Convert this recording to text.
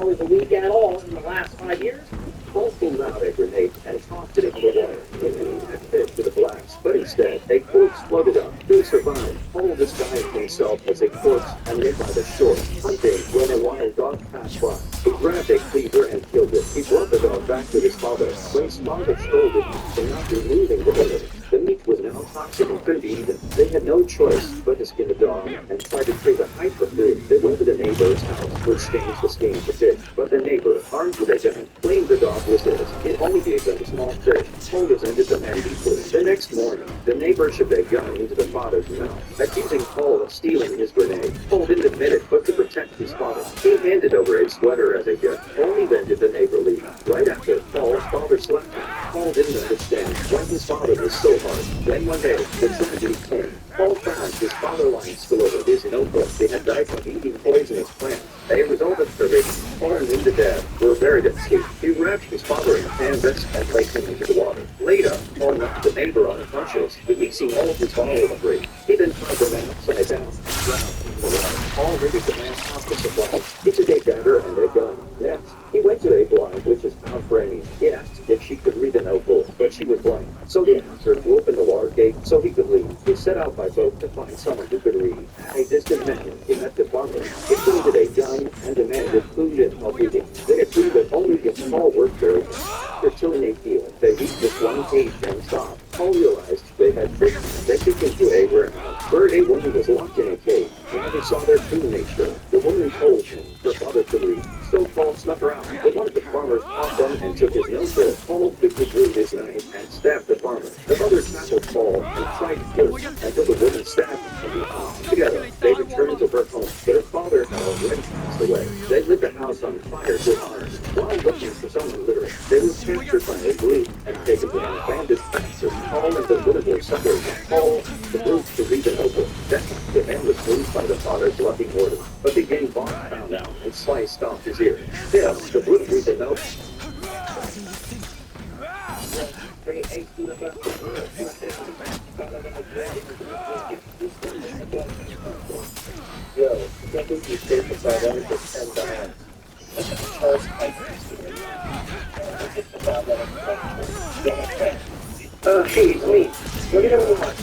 hours a week at all in the last 5 years. Paul pulled out a grenade and tossed it into the water, thinking had fit to the blast. But instead, a corpse floated up. Who survived? Paul disguised himself as a corpse and lay by the shore, hunting when a wild dog passed by. He grabbed a cleaver and killed it. He brought the dog back to his father. When his father scolded him for not removing the litter, the meat was now toxic and couldn't be eaten. They had no choice but to skin the dog and try to trade a hide for food. They went to the neighbor's house, which Staines was skinning for fish. But the neighbor, armed with a gun, claimed the dog was his. It only gave them small fish. Paul resented the man deeply. The next morning, the neighbor shoved a gun into the father's mouth, accusing Paul of stealing his grenade. Paul didn't admit it, but to protect his father, he handed over a sweater as a gift. Only then did the neighbor leave. Right after, Paul's father slapped him. Paul didn't understand why his father was so hard. Then one day, the tragedy came. Paul found his father lying still over his notebook. They had died from eating poisonous plants. A result of starvation, Paul and Linda Dad were buried at sea. He wrapped his father in canvas and placed him into the water. Later, Paul left the neighbor unconscious, releasing all of his bottle debris. He then tied the man upside down and drowned in the water. Paul readied the man's hospital supplies. He took a dagger and a gun. Next, he went to a blind witch's house for Amy. He asked if she could read the notebook, but she was blind. So he asked her to open the water gate so he could leave. He set out by boat to find someone who could read. At a distant mountain, he met the farmer. He pointed a gun and demanded food and help eating. They agreed that only if Paul worked very hard. After tilling a field, they reached this one cage and stopped. Paul realized they had tricked him. They took him to a warehouse where a woman was locked in a cage. Now he saw their true nature. The woman told him her father could read. So Paul snuck around. But one of the farmers caught them and took his notebook. Paul quickly drew his knife and stabbed the farmer. The mother tackled Paul and tried to kill him until the woman stabbed him in the arm. Together, they returned to her home, but her father had already passed away. They lit the house on fire with arms. While looking for someone littering, they were captured by a group and taken to an abandoned factory. Paul and the woman were separated. Paul, the group, to read the notebook. Then, the man was moved by the father's loving order, but the gang boss found out and sliced off his ear. Still, the group read the note. Yo, I think you stayed beside them for 10 times. Hey, it's me. Look at everyone.